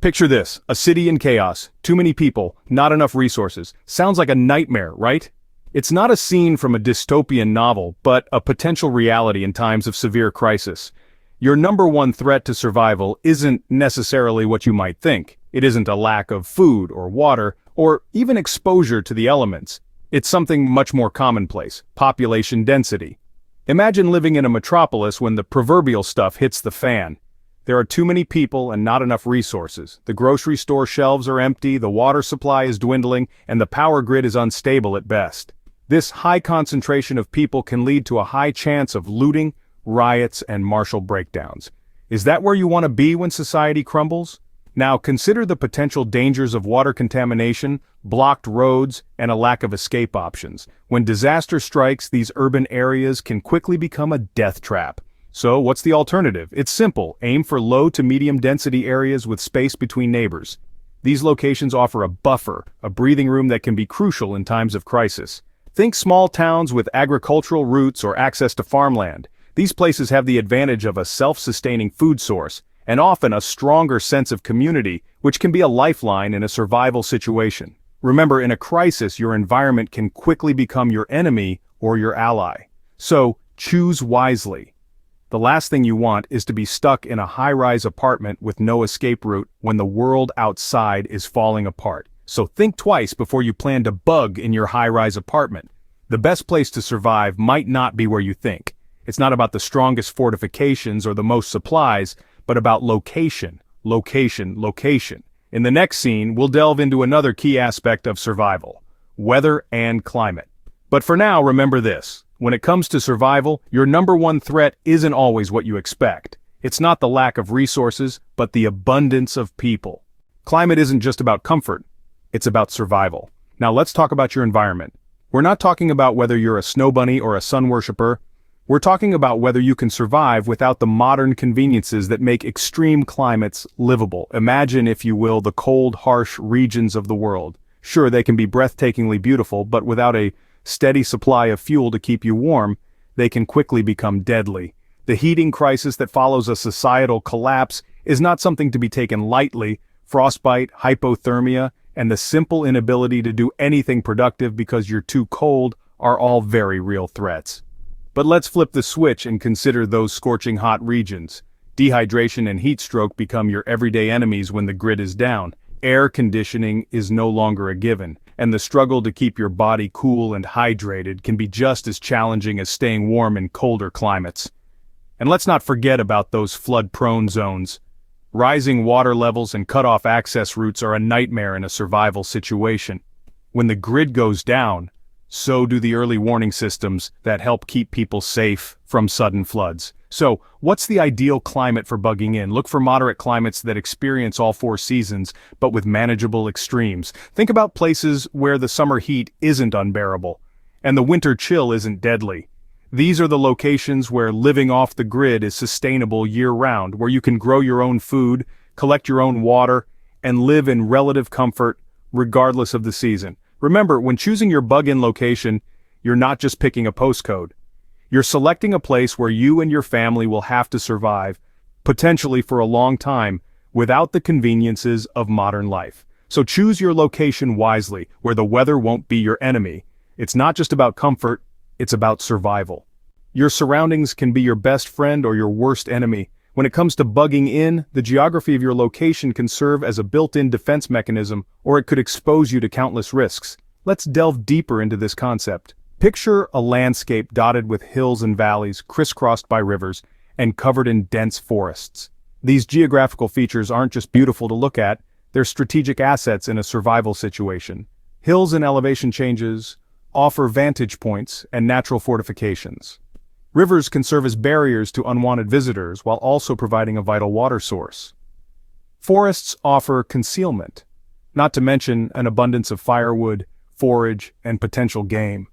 Picture this, a city in chaos, too many people, not enough resources. Sounds like a nightmare, right? It's not a scene from a dystopian novel, but a potential reality in times of severe crisis. Your number one threat to survival isn't necessarily what you might think. It isn't a lack of food or water, or even exposure to the elements. It's something much more commonplace, population density. Imagine living in a metropolis when the proverbial stuff hits the fan. There are too many people and not enough resources. The grocery store shelves are empty, the water supply is dwindling, and the power grid is unstable at best. This high concentration of people can lead to a high chance of looting, riots, and martial breakdowns. Is that where you want to be when society crumbles? Now consider the potential dangers of water contamination, blocked roads, and a lack of escape options. When disaster strikes, these urban areas can quickly become a death trap. So what's the alternative? It's simple. Aim for low to medium density areas with space between neighbors. These locations offer a buffer, a breathing room that can be crucial in times of crisis. Think small towns with agricultural roots or access to farmland. These places have the advantage of a self-sustaining food source, and often a stronger sense of community, which can be a lifeline in a survival situation. Remember, in a crisis, your environment can quickly become your enemy or your ally. So, choose wisely. The last thing you want is to be stuck in a high-rise apartment with no escape route when the world outside is falling apart. So think twice before you plan to bug in your high-rise apartment. The best place to survive might not be where you think. It's not about the strongest fortifications or the most supplies, but about location, location, location. In the next scene, we'll delve into another key aspect of survival: weather and climate. But for now, remember this. When it comes to survival, your number one threat isn't always what you expect. It's not the lack of resources, but the abundance of people. Climate isn't just about comfort, it's about survival. Now let's talk about your environment. We're not talking about whether you're a snow bunny or a sun worshiper. We're talking about whether you can survive without the modern conveniences that make extreme climates livable. Imagine, if you will, the cold, harsh regions of the world. Sure, they can be breathtakingly beautiful, but without a steady supply of fuel to keep you warm, they can quickly become deadly. The heating crisis that follows a societal collapse is not something to be taken lightly. Frostbite, hypothermia, and the simple inability to do anything productive because you're too cold are all very real threats. But let's flip the switch and consider those scorching hot regions. Dehydration and heat stroke become your everyday enemies when the grid is down. Air conditioning is no longer a given, and the struggle to keep your body cool and hydrated can be just as challenging as staying warm in colder climates. And let's not forget about those flood-prone zones. Rising water levels and cut-off access routes are a nightmare in a survival situation. When the grid goes down, so do the early warning systems that help keep people safe from sudden floods. So, what's the ideal climate for bugging in? Look for moderate climates that experience all four seasons, but with manageable extremes. Think about places where the summer heat isn't unbearable, and the winter chill isn't deadly. These are the locations where living off the grid is sustainable year-round, where you can grow your own food, collect your own water, and live in relative comfort regardless of the season. Remember, when choosing your bug-in location, you're not just picking a postcode. You're selecting a place where you and your family will have to survive, potentially for a long time, without the conveniences of modern life. So choose your location wisely, where the weather won't be your enemy. It's not just about comfort, it's about survival. Your surroundings can be your best friend or your worst enemy. When it comes to bugging in, the geography of your location can serve as a built-in defense mechanism, or it could expose you to countless risks. Let's delve deeper into this concept. Picture a landscape dotted with hills and valleys, crisscrossed by rivers, and covered in dense forests. These geographical features aren't just beautiful to look at, they're strategic assets in a survival situation. Hills and elevation changes offer vantage points and natural fortifications. Rivers can serve as barriers to unwanted visitors while also providing a vital water source. Forests offer concealment, not to mention an abundance of firewood, forage, and potential game.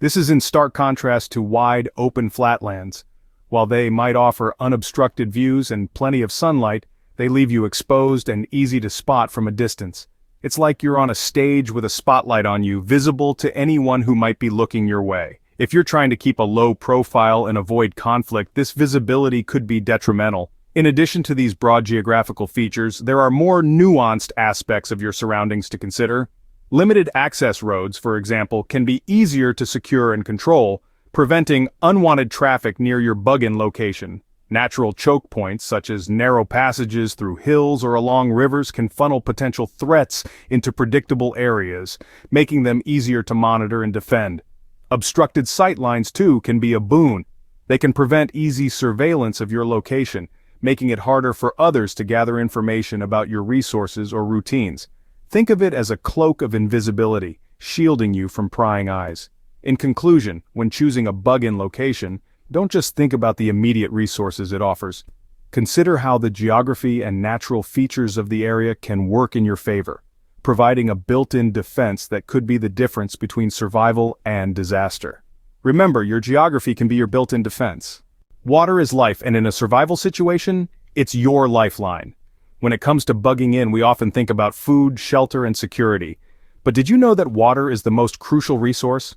This is in stark contrast to wide, open flatlands. While they might offer unobstructed views and plenty of sunlight, they leave you exposed and easy to spot from a distance. It's like you're on a stage with a spotlight on you, visible to anyone who might be looking your way. If you're trying to keep a low profile and avoid conflict, this visibility could be detrimental. In addition to these broad geographical features, there are more nuanced aspects of your surroundings to consider. Limited access roads, for example, can be easier to secure and control, preventing unwanted traffic near your bug-in location. Natural choke points, such as narrow passages through hills or along rivers, can funnel potential threats into predictable areas, making them easier to monitor and defend. Obstructed sightlines, too, can be a boon. They can prevent easy surveillance of your location, making it harder for others to gather information about your resources or routines. Think of it as a cloak of invisibility, shielding you from prying eyes. In conclusion, when choosing a bug-in location, don't just think about the immediate resources it offers. Consider how the geography and natural features of the area can work in your favor, providing a built-in defense that could be the difference between survival and disaster. Remember, your geography can be your built-in defense. Water is life, and in a survival situation, it's your lifeline. When it comes to bugging in, we often think about food, shelter, and security. But did you know that water is the most crucial resource?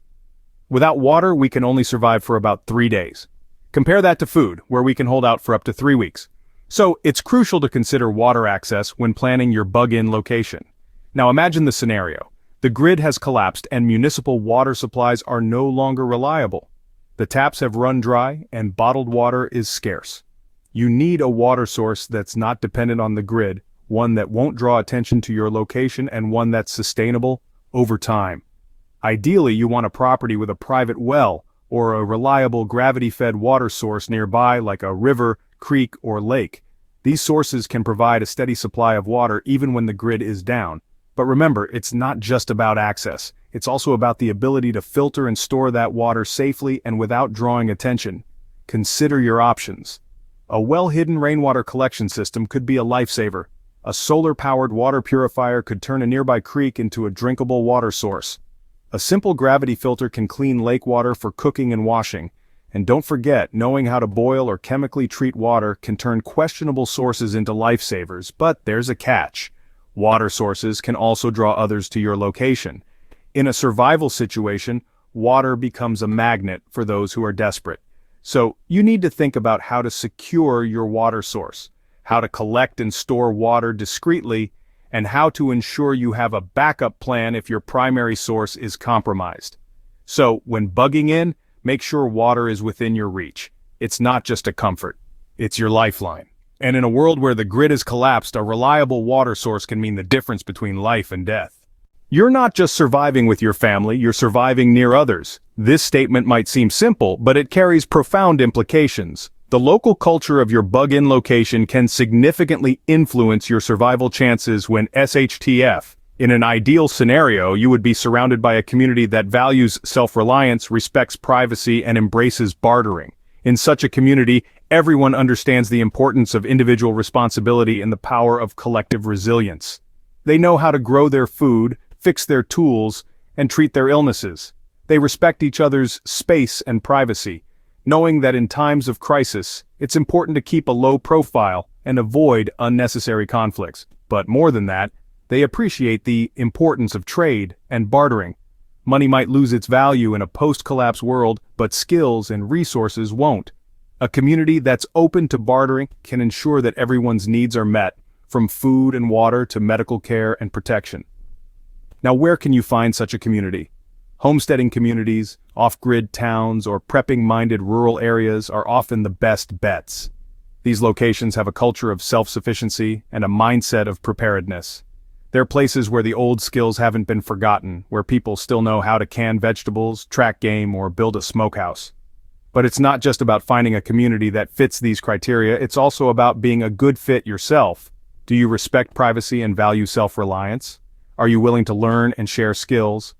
Without water, we can only survive for about 3 days. Compare that to food, where we can hold out for up to 3 weeks. So, it's crucial to consider water access when planning your bug-in location. Now imagine the scenario. The grid has collapsed and municipal water supplies are no longer reliable. The taps have run dry and bottled water is scarce. You need a water source that's not dependent on the grid, one that won't draw attention to your location, and one that's sustainable over time. Ideally, you want a property with a private well or a reliable gravity-fed water source nearby, like a river, creek, or lake. These sources can provide a steady supply of water even when the grid is down. But remember, it's not just about access. It's also about the ability to filter and store that water safely and without drawing attention. Consider your options. A well-hidden rainwater collection system could be a lifesaver. A solar-powered water purifier could turn a nearby creek into a drinkable water source. A simple gravity filter can clean lake water for cooking and washing. And don't forget, knowing how to boil or chemically treat water can turn questionable sources into lifesavers, but there's a catch. Water sources can also draw others to your location. In a survival situation, water becomes a magnet for those who are desperate. So, you need to think about how to secure your water source, how to collect and store water discreetly, and how to ensure you have a backup plan if your primary source is compromised. So, when bugging in, make sure water is within your reach. It's not just a comfort, it's your lifeline. And in a world where the grid has collapsed, a reliable water source can mean the difference between life and death. You're not just surviving with your family, you're surviving near others. This statement might seem simple, but it carries profound implications. The local culture of your bug-in location can significantly influence your survival chances when SHTF. In an ideal scenario, you would be surrounded by a community that values self-reliance, respects privacy, and embraces bartering. In such a community, everyone understands the importance of individual responsibility and the power of collective resilience. They know how to grow their food, fix their tools, and treat their illnesses. They respect each other's space and privacy, knowing that in times of crisis, it's important to keep a low profile and avoid unnecessary conflicts. But more than that, they appreciate the importance of trade and bartering. Money might lose its value in a post-collapse world, but skills and resources won't. A community that's open to bartering can ensure that everyone's needs are met, from food and water to medical care and protection. Now, where can you find such a community? Homesteading communities, off-grid towns, or prepping-minded rural areas are often the best bets. These locations have a culture of self-sufficiency and a mindset of preparedness. They're places where the old skills haven't been forgotten, where people still know how to can vegetables, track game, or build a smokehouse. But it's not just about finding a community that fits these criteria, it's also about being a good fit yourself. Do you respect privacy and value self-reliance? Are you willing to learn and share skills?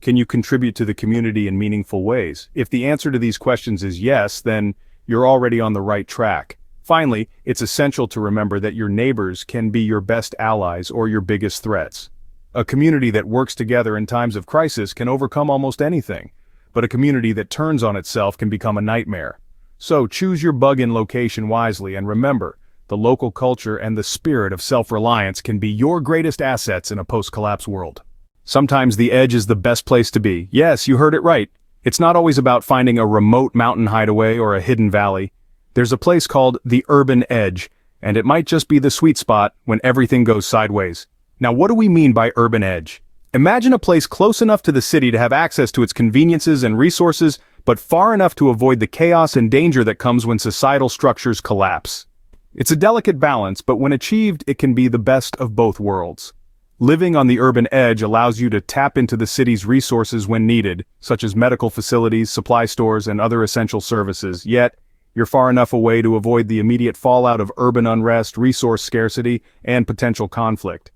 Can you contribute to the community in meaningful ways? If the answer to these questions is yes, then you're already on the right track. Finally, it's essential to remember that your neighbors can be your best allies or your biggest threats. A community that works together in times of crisis can overcome almost anything, but a community that turns on itself can become a nightmare. So choose your bug-in location wisely, and remember, the local culture and the spirit of self-reliance can be your greatest assets in a post-collapse world. Sometimes the edge is the best place to be. Yes, you heard it right. It's not always about finding a remote mountain hideaway or a hidden valley. There's a place called the urban edge And it might just be the sweet spot when everything goes sideways. Now, what do we mean by urban edge? Imagine a place close enough to the city to have access to its conveniences and resources, but far enough to avoid the chaos and danger that comes when societal structures collapse. It's a delicate balance, but when achieved, it can be the best of both worlds. Living on the urban edge allows you to tap into the city's resources when needed, such as medical facilities, supply stores, and other essential services, yet you're far enough away to avoid the immediate fallout of urban unrest, resource scarcity, and potential conflict.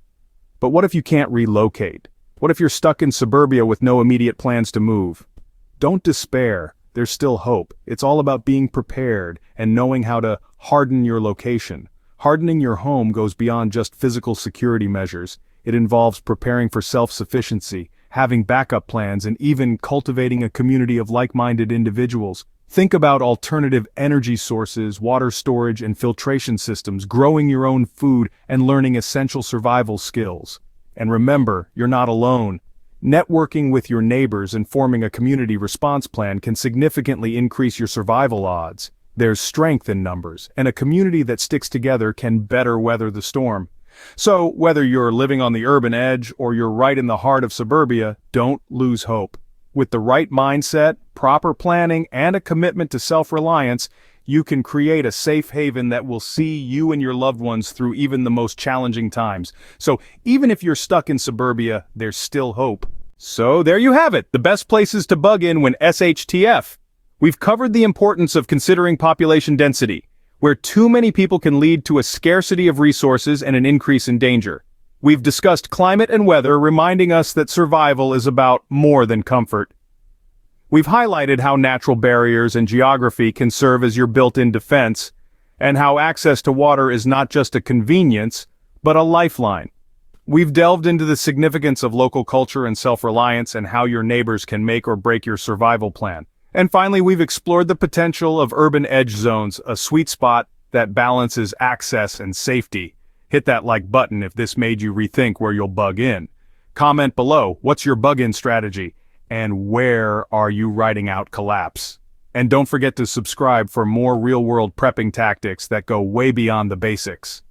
But what if you can't relocate? What if you're stuck in suburbia with no immediate plans to move? Don't despair. There's still hope. It's all about being prepared and knowing how to harden your location. Hardening your home goes beyond just physical security measures. It involves preparing for self-sufficiency, having backup plans, and even cultivating a community of like-minded individuals. Think about alternative energy sources, water storage and filtration systems, growing your own food, and learning essential survival skills. And remember, you're not alone. Networking with your neighbors and forming a community response plan can significantly increase your survival odds. There's strength in numbers, and a community that sticks together can better weather the storm. So, whether you're living on the urban edge or you're right in the heart of suburbia, don't lose hope. With the right mindset, proper planning, and a commitment to self-reliance, you can create a safe haven that will see you and your loved ones through even the most challenging times. So even if you're stuck in suburbia, there's still hope. So there you have it, the best places to bug in when SHTF. We've covered the importance of considering population density, where too many people can lead to a scarcity of resources and an increase in danger. We've discussed climate and weather, reminding us that survival is about more than comfort. We've highlighted how natural barriers and geography can serve as your built-in defense, and how access to water is not just a convenience, but a lifeline. We've delved into the significance of local culture and self-reliance and how your neighbors can make or break your survival plan. And finally, we've explored the potential of urban edge zones, a sweet spot that balances access and safety. Hit that like button if this made you rethink where you'll bug in. Comment below, what's your bug-in strategy? And where are you riding out collapse? And don't forget to subscribe for more real-world prepping tactics that go way beyond the basics.